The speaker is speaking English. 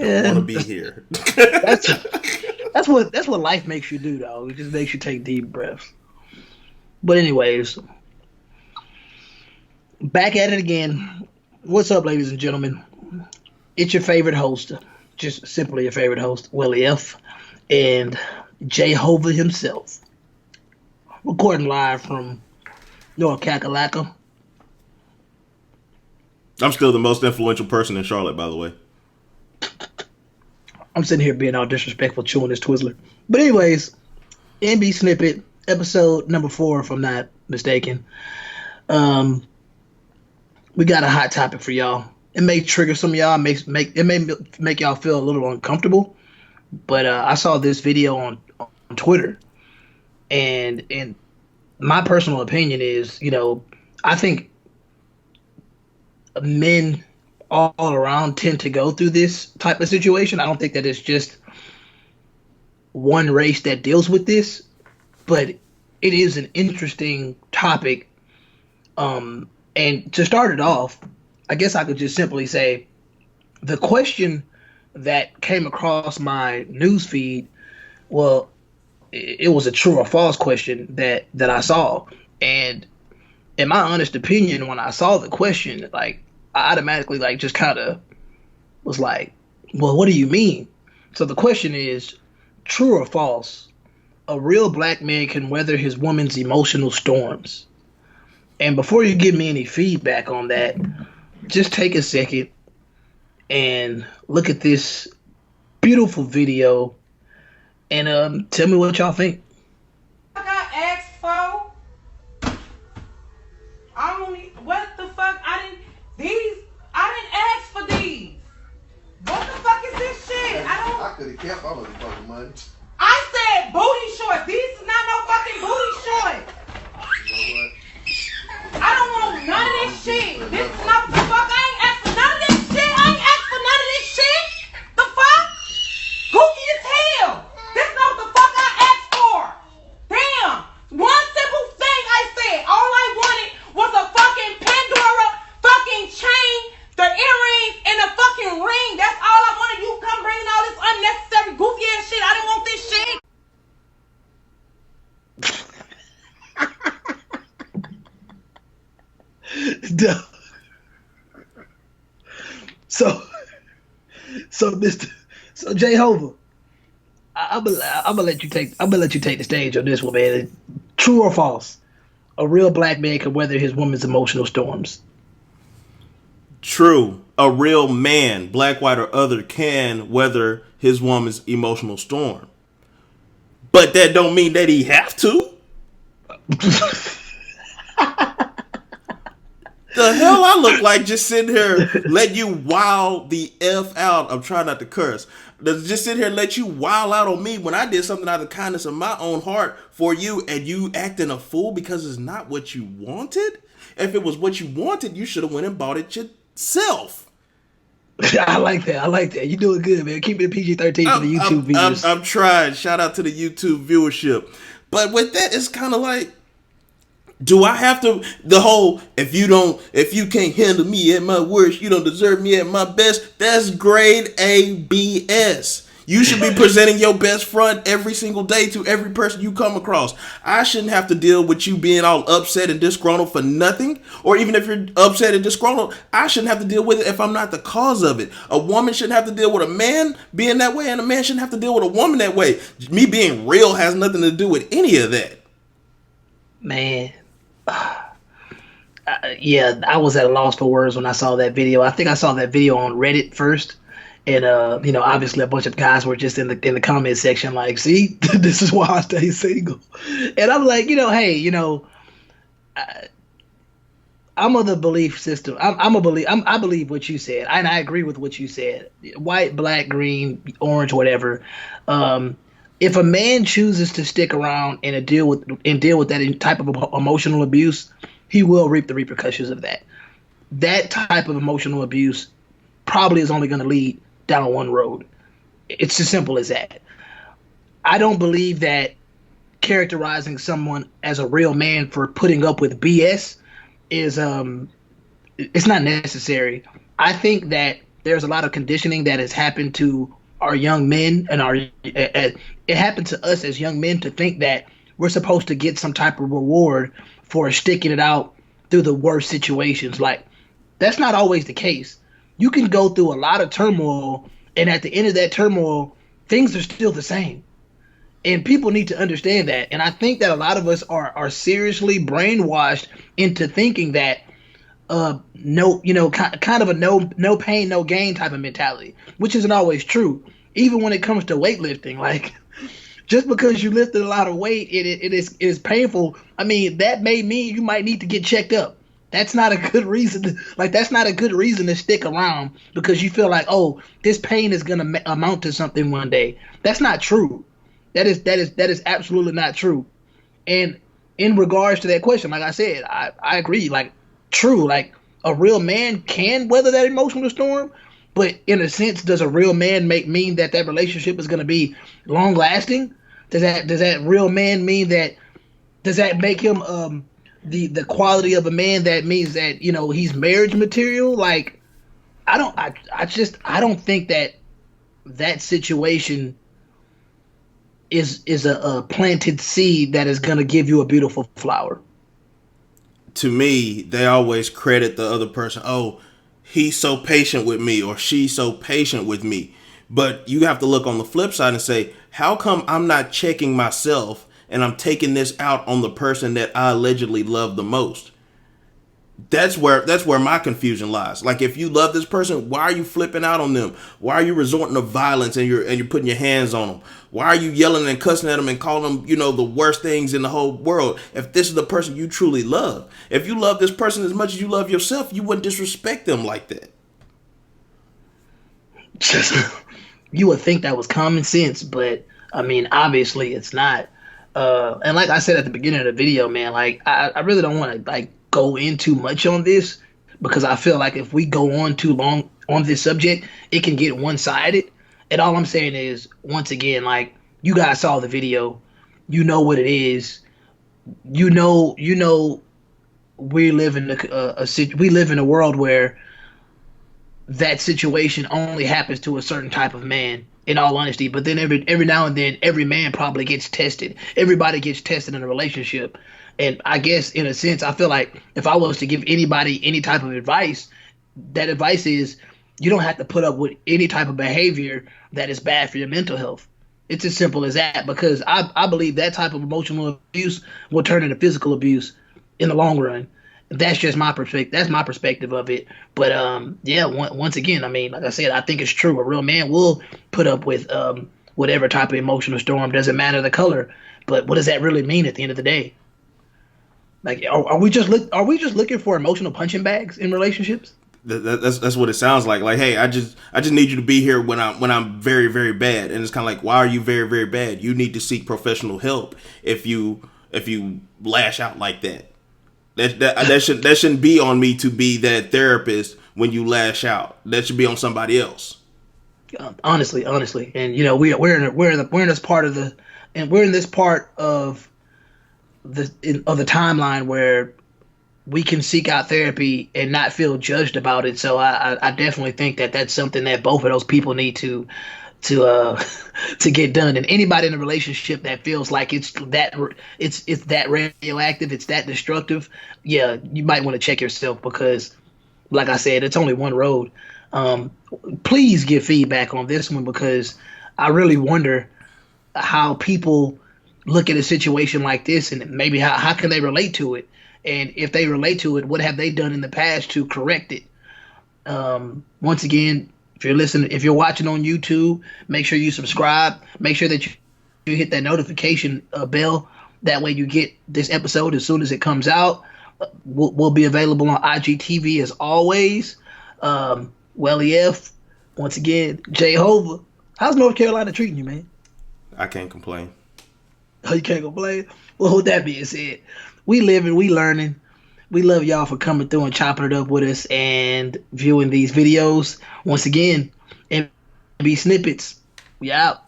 don't want Yeah, to be here. that's that's what life makes you do, though. It just makes you take deep breaths. But anyways, back at it again. What's up, ladies and gentlemen? It's your favorite host, just simply your favorite host, Welly F, and Jehovah himself, recording live from North Kakalaka. I'm still the most influential person in Charlotte, by the way. I'm sitting here being all disrespectful, chewing this Twizzler. But anyways, NB snippet, episode number 4, if I'm not mistaken. We got a hot topic for y'all. It may trigger some of y'all, it may make y'all feel a little uncomfortable. But I saw this video on Twitter, and my personal opinion is, I think men all around tend to go through this type of situation. I don't think that it's just one race that deals with this, but it is an interesting topic. And to start it off, I guess I could just simply say the question that came across my news feed, well, it was a true or false question that I saw. And in my honest opinion, when I saw the question, like, I automatically just kind of was like, well, what do you mean? So the question is, true or false, a real black man can weather his woman's emotional storms. And before you give me any feedback on that, just take a second and look at this beautiful video and tell me what y'all think. I got asked for. What the fuck? I didn't ask for these. What the fuck is this shit? I could have kept all of the fucking money. I said booty shorts. These is not no fucking booty shorts. You know what? I don't want none of this shit. This is not the fuck. I ain't asked for none of this shit. I ain't asked for none of this shit. The fuck? Goofy as hell. This is not what the fuck I asked for. Damn. One simple thing I said. All I wanted was a fucking Pandora fucking chain, the earrings, and the fucking ring. That's all I wanted. You come bringing all this unnecessary goofy ass shit. I didn't want this shit. So Jehovah, I'm gonna let you take the stage on this one, man. True or false? A real black man can weather his woman's emotional storms. True. A real man, black, white, or other, can weather his woman's emotional storm. But that don't mean that he have to. The hell I look like just sitting here letting you wild the F out. I'm trying not to curse. Just sit here and let you wild out on me when I did something out of the kindness of my own heart for you, and you acting a fool because it's not what you wanted? If it was what you wanted, you should have went and bought it yourself. I like that. You doing good, man. Keep it PG-13 for the YouTube viewers. I'm trying. Shout out to the YouTube viewership. But with that, it's kind of like, do I have to, the whole, if you can't handle me at my worst, you don't deserve me at my best, that's grade A BS. You should be presenting your best front every single day to every person you come across. I shouldn't have to deal with you being all upset and disgruntled for nothing. Or even if you're upset and disgruntled, I shouldn't have to deal with it if I'm not the cause of it. A woman shouldn't have to deal with a man being that way, and a man shouldn't have to deal with a woman that way. Me being real has nothing to do with any of that. Man. Yeah, I was at a loss for words when I saw that video. I think I saw that video on Reddit first, and obviously a bunch of guys were just in the comment section like, "See, this is why I stay single," and I'm like, hey, I'm of the belief system. I believe what you said, and I agree with what you said. White, black, green, orange, whatever. If a man chooses to stick around and deal with that type of emotional abuse, he will reap the repercussions of that. That type of emotional abuse probably is only going to lead down one road. It's as simple as that. I don't believe that characterizing someone as a real man for putting up with BS is it's not necessary. I think that there's a lot of conditioning that has happened to our young men, and it happened to us as young men to think that we're supposed to get some type of reward for sticking it out through the worst situations. Like, that's not always the case. You can go through a lot of turmoil, and at the end of that turmoil, things are still the same. And people need to understand that. And I think that a lot of us are seriously brainwashed into thinking that kind of a no pain, no gain type of mentality, which isn't always true. Even when it comes to weightlifting, like, just because you lifted a lot of weight, it is painful. I mean, that may mean you might need to get checked up. That's not a good reason. That's not a good reason to stick around because you feel like, oh, this pain is gonna amount to something one day. That's not true. That is absolutely not true. And in regards to that question, like I said, I agree. Like, true. Like, a real man can weather that emotional storm, but in a sense, does a real man mean that relationship is gonna be long lasting? Does that real man mean that? Does that make him the quality of a man that means that, he's marriage material? Like, I don't think that situation is a planted seed that is going to give you a beautiful flower. To me, they always credit the other person. Oh, he's so patient with me, or she's so patient with me. But you have to look on the flip side and say, how come I'm not checking myself and I'm taking this out on the person that I allegedly love the most? That's where my confusion lies. Like, if you love this person, why are you flipping out on them? Why are you resorting to violence and you're putting your hands on them? Why are you yelling and cussing at them and calling them, the worst things in the whole world? If this is the person you truly love, if you love this person as much as you love yourself, you wouldn't disrespect them like that. You would think that was common sense, but I mean, obviously it's not. And like I said at the beginning of the video, man, like I really don't want to go in too much on this because I feel like if we go on too long on this subject, it can get one-sided. And all I'm saying is, once again, like, you guys saw the video, you know what it is, we live in a world where that situation only happens to a certain type of man, in all honesty. But then every now and then, every man probably gets tested. Everybody gets tested in a relationship. And I guess, in a sense, I feel like if I was to give anybody any type of advice, that advice is you don't have to put up with any type of behavior that is bad for your mental health. It's as simple as that, because I believe that type of emotional abuse will turn into physical abuse in the long run. That's just my perspective. That's my perspective of it. But once again, I mean, like I said, I think it's true. A real man will put up with whatever type of emotional storm. Doesn't matter the color. But what does that really mean at the end of the day? Like, are we just looking for emotional punching bags in relationships? That's what it sounds like. Like, hey, I just need you to be here when I'm very, very bad. And it's kind of like, why are you very, very bad? You need to seek professional help if you lash out like that. That shouldn't be on me to be that therapist when you lash out. That should be on somebody else. Honestly, and we're in this part of the timeline where we can seek out therapy and not feel judged about it. So I definitely think that that's something that both of those people need to get done. And anybody in a relationship that feels like it's that radioactive, it's that destructive, yeah, you might want to check yourself, because, like I said, it's only one road. Please give feedback on this one, because I really wonder how people look at a situation like this, and maybe how can they relate to it, and if they relate to it, what have they done in the past to correct it? Once again, if you're watching on YouTube, make sure you subscribe. Make sure that you hit that notification bell. That way you get this episode as soon as it comes out. We'll be available on IGTV as always. Welly F, once again, Jehovah. How's North Carolina treating you, man? I can't complain. Oh, you can't complain? Well, with that being said, we living, we learning. We love y'all for coming through and chopping it up with us and viewing these videos. Once again, MB Snippets, we out.